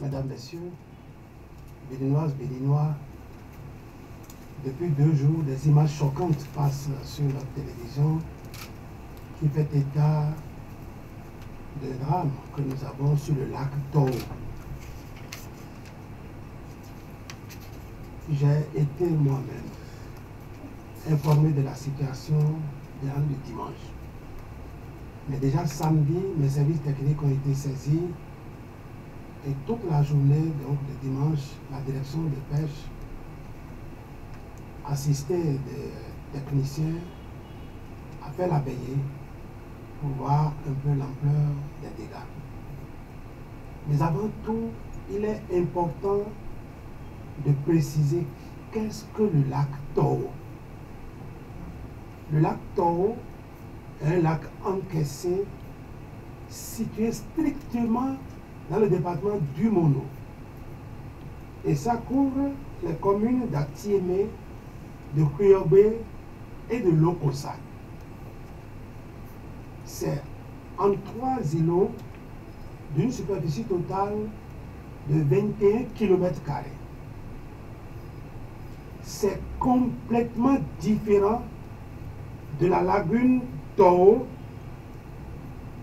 Mesdames, Messieurs, Béninoises, Béninois, depuis 2 jours, des images choquantes passent sur notre télévision qui fait état de drame que nous avons sur le lac Toro. J'ai été moi-même informé de la situation bien le dimanche. Mais déjà samedi, mes services techniques ont été saisis et toute la journée, donc le dimanche, la direction de pêche, assistée des techniciens, a fait la veillée pour voir un peu l'ampleur des dégâts. Mais avant tout, il est important de préciser qu'est-ce que le lac Toro. Le lac Toro est un lac encaissé situé strictement dans le département du Mono. Et ça couvre les communes d'Atiémé, de Kouyobé et de Lokossa. C'est en 3 îlots d'une superficie totale de 21 km². C'est complètement différent de la lagune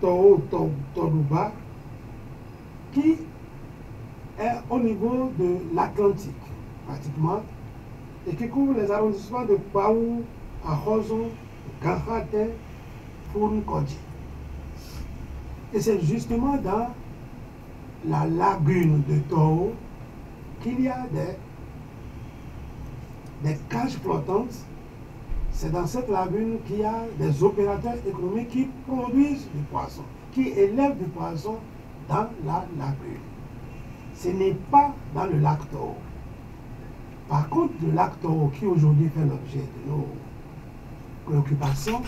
Toruba, qui est au niveau de l'Atlantique, pratiquement, et qui couvre les arrondissements de Paou, Ahozo, Ganfate, Funkodji. Et c'est justement dans la lagune de Toro qu'il y a des cages flottantes. C'est dans cette lagune qu'il y a des opérateurs économiques qui produisent du poisson, qui élèvent du poisson dans la lagune. Ce n'est pas dans le lac Toro. Par contre, le lac Toro, qui aujourd'hui fait l'objet de nos préoccupations,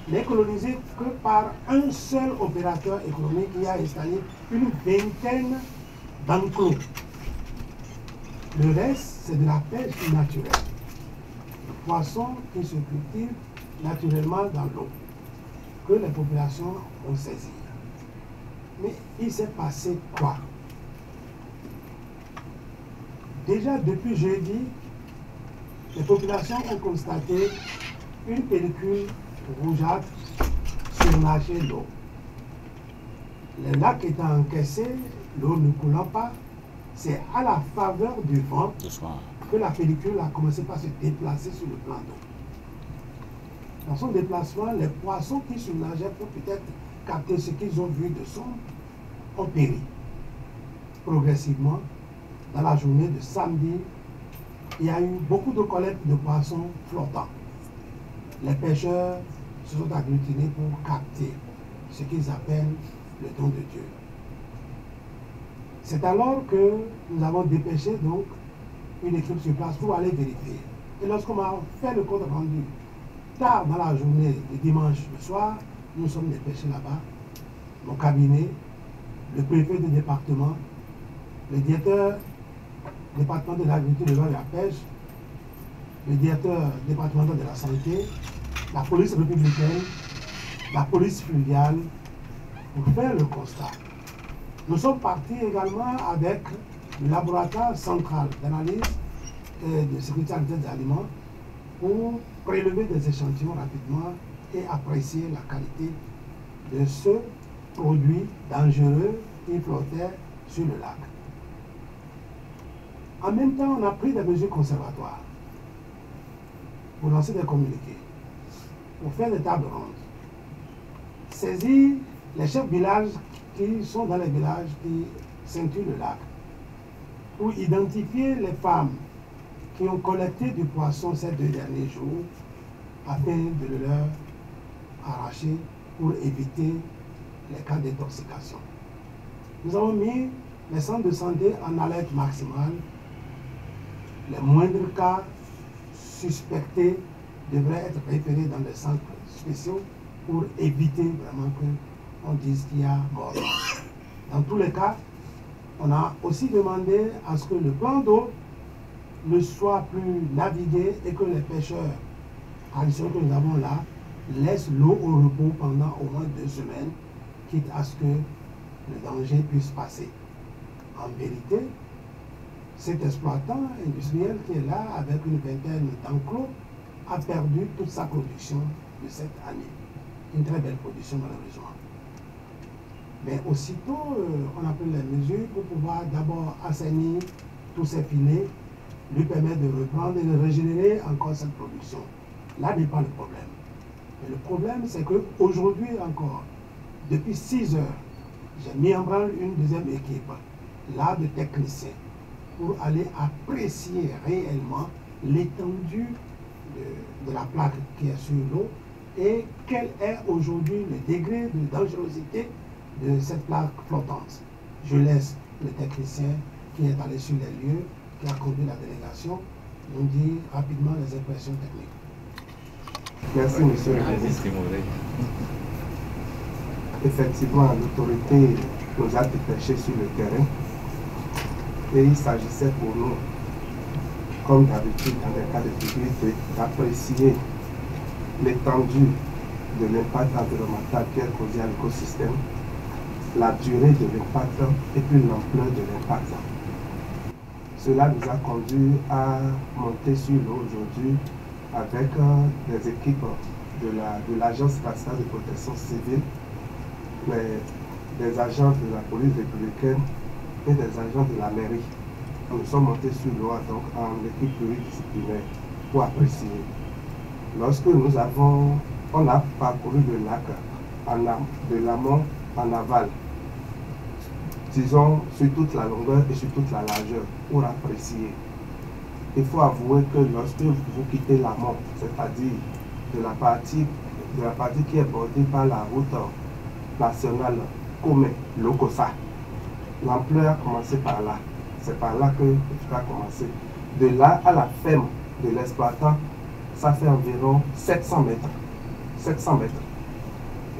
n'est colonisé que par un seul opérateur économique qui a installé une vingtaine d'enclos. Le reste, c'est de la pêche naturelle. Le poisson qui se cultive naturellement dans l'eau, que les populations ont saisi. Mais il s'est passé quoi? Déjà depuis jeudi, les populations ont constaté une pellicule rougeâtre surnager l'eau. Le lac étant encaissé, l'eau ne coulant pas, c'est à la faveur du vent que la pellicule a commencé par se déplacer sur le plan d'eau. Dans son déplacement, les poissons qui surnageaient pour peut-être capter ce qu'ils ont vu de sombre ont péri. Progressivement, dans la journée de samedi, il y a eu beaucoup de collectes de poissons flottants. Les pêcheurs se sont agglutinés pour capter ce qu'ils appellent le don de Dieu. C'est alors que nous avons dépêché donc une équipe sur place pour aller vérifier. Et lorsqu'on m'a fait le compte rendu, tard dans la journée de dimanche le soir, nous sommes dépêchés là-bas, mon cabinet, le préfet du département, le directeur départemental de l'agriculture et de la pêche, le directeur départemental de la santé, la police républicaine, la police fluviale, pour faire le constat. Nous sommes partis également avec le laboratoire central d'analyse et de sécurité des aliments pour prélever des échantillons rapidement et apprécier la qualité de ce produit dangereux qui flottait sur le lac. En même temps, on a pris des mesures conservatoires pour lancer des communiqués, pour faire des tables rondes, saisir les chefs de village qui sont dans les villages qui ceinturent le lac, pour identifier les femmes qui ont collecté du poisson ces 2 derniers jours afin de le leur arracher pour éviter les cas d'intoxication. Nous avons mis les centres de santé en alerte maximale. Les moindres cas suspectés devraient être référés dans des centres spéciaux pour éviter vraiment qu'on dise qu'il y a mort. Dans tous les cas, on a aussi demandé à ce que le plan d'eau ne soit plus navigué et que les pêcheurs traditionnels que nous avons là laissent l'eau au repos pendant au moins 2 semaines, quitte à ce que le danger puisse passer. En vérité, cet exploitant industriel qui est là avec une vingtaine d'enclos a perdu toute sa production de cette année. Une très belle production malheureusement. Mais aussitôt, on a pris les mesures pour pouvoir d'abord assainir tous ces filets, lui permettre de reprendre et de régénérer encore cette production. Là n'est pas le problème. Mais le problème, c'est qu'aujourd'hui encore, depuis 6 heures, j'ai mis en branle une deuxième équipe, là de techniciens, pour aller apprécier réellement l'étendue de la plaque qui est sur l'eau et quel est aujourd'hui le degré de dangerosité de cette plaque flottante. Je laisse le technicien qui est allé sur les lieux, qui a conduit la délégation, nous dire rapidement les impressions techniques. Merci, monsieur le ministre. Effectivement, l'autorité nous a dépêchés sur le terrain et il s'agissait pour nous, comme d'habitude dans les cas de figure, d'apprécier l'étendue de l'impact environnemental qui est causé à l'écosystème, la durée de l'impact et puis l'ampleur de l'impact. Cela nous a conduit à monter sur l'eau aujourd'hui avec des équipes de l'Agence spatiale de protection civile, des agents de la police républicaine et des agents de la mairie. Nous sommes montés sur l'eau donc en équipe pluridisciplinaire pour apprécier. Lorsque on a parcouru le lac de l'amont en aval, disons sur toute la longueur et sur toute la largeur, pour apprécier. Il faut avouer que lorsque vous quittez l'amont, c'est-à-dire de la partie qui est bordée par la route nationale Kome-Lokossa, l'ampleur a commencé par là. C'est par là que tu as commencé. De là à la ferme de l'exploitant, ça fait environ 700 mètres. 700 mètres.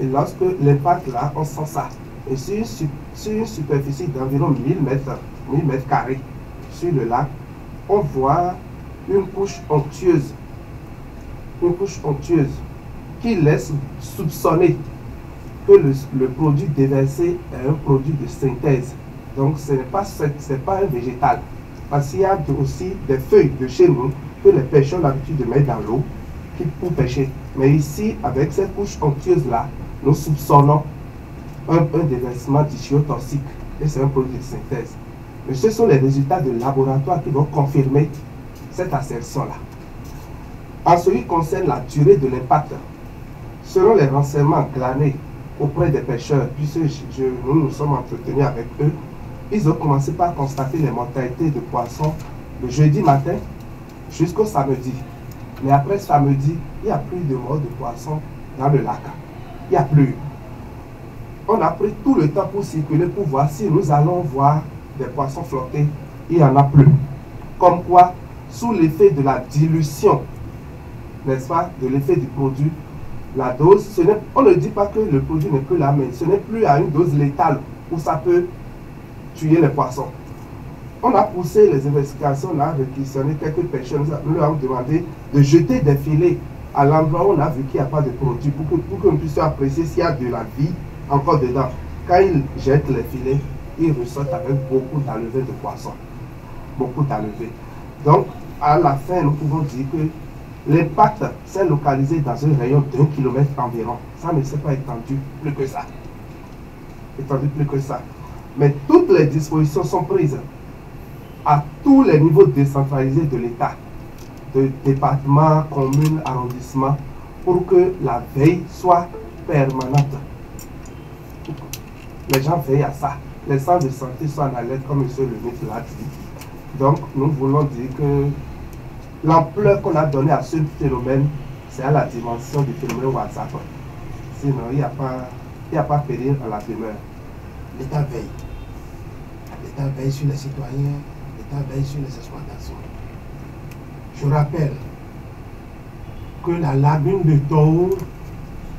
Et lorsque l'impact là, on sent ça. Et sur une superficie d'environ 1000 mètres carrés sur le lac, on voit une couche onctueuse. Une couche onctueuse qui laisse soupçonner que le produit déversé est un produit de synthèse. Donc ce n'est pas un végétal. Parce qu'il y a aussi des feuilles de chez nous que les pêcheurs ont l'habitude de mettre dans l'eau pour pêcher. Mais ici, avec cette couche onctueuse-là, nous soupçonnons un déversement d'ishiotoxique. Et c'est un produit de synthèse. Mais ce sont les résultats de laboratoire qui vont confirmer cette assertion-là. En ce qui concerne la durée de l'impact, selon les renseignements glanés auprès des pêcheurs, puisque nous nous sommes entretenus avec eux, ils ont commencé par constater les mortalités de poissons le jeudi matin jusqu'au samedi. Mais après samedi, il n'y a plus de morts de poissons dans le lac. Il n'y a plus. On a pris tout le temps pour circuler pour voir si nous allons voir des poissons flotter. Il n'y en a plus. Comme quoi, sous l'effet de la dilution, n'est-ce pas, de l'effet du produit, la dose, on ne dit pas que le produit n'est plus là, mais ce n'est plus à une dose létale où ça peut tuer les poissons. On a poussé les investigations, on a réquisitionné quelques pêcheurs, nous leur avons demandé de jeter des filets à l'endroit où on a vu qu'il n'y a pas de produit pour que nous puissions apprécier s'il y a de la vie encore dedans. Quand ils jettent les filets, ils ressortent avec beaucoup d'enlevés de poissons. Beaucoup d'enlevés. Donc, à la fin, nous pouvons dire que l'impact s'est localisé dans un rayon d'1 kilomètre environ. Ça ne s'est pas étendu plus que ça. Étendu plus que ça. Mais toutes les dispositions sont prises à tous les niveaux décentralisés de l'État, de département, commune, arrondissement, pour que la veille soit permanente. Les gens veillent à ça. Les centres de santé sont en alerte, comme M. le ministre l'a dit. Donc, nous voulons dire que l'ampleur qu'on a donnée à ce phénomène, c'est à la dimension du phénomène WhatsApp. Sinon, il n'y a pas péril à la demeure. L'État veille. L'État veille sur les citoyens, l'État veille sur les exploitations. Je rappelle que la lagune de Toho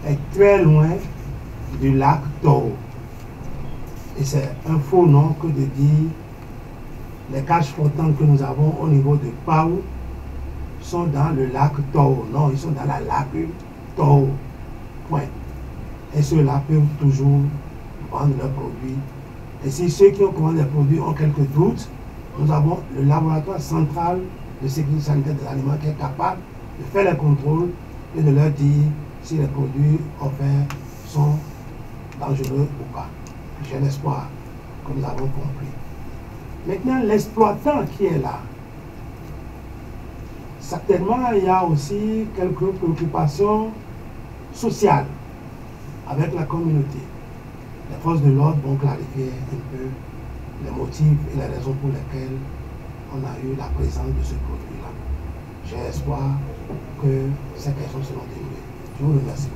est très loin du lac Toho. Et c'est un faux nom que de dire les cages flottantes que nous avons au niveau de Pau sont dans le lac Toho. Non, ils sont dans la lagune Toho. Point. Et ceux-là peuvent toujours vendre leurs produits Et si ceux qui ont commandé les produits ont quelques doutes, nous avons le laboratoire central de sécurité sanitaire des aliments qui est capable de faire les contrôles et de leur dire si les produits offerts sont dangereux ou pas. J'ai l'espoir que nous avons compris. Maintenant, l'exploitant qui est là, certainement, il y a aussi quelques préoccupations sociales avec la communauté. Les forces de l'ordre vont clarifier un peu les motifs et les raisons pour lesquelles on a eu la présence de ce produit-là. J'ai espoir que ces questions seront dénouées. Je vous remercie.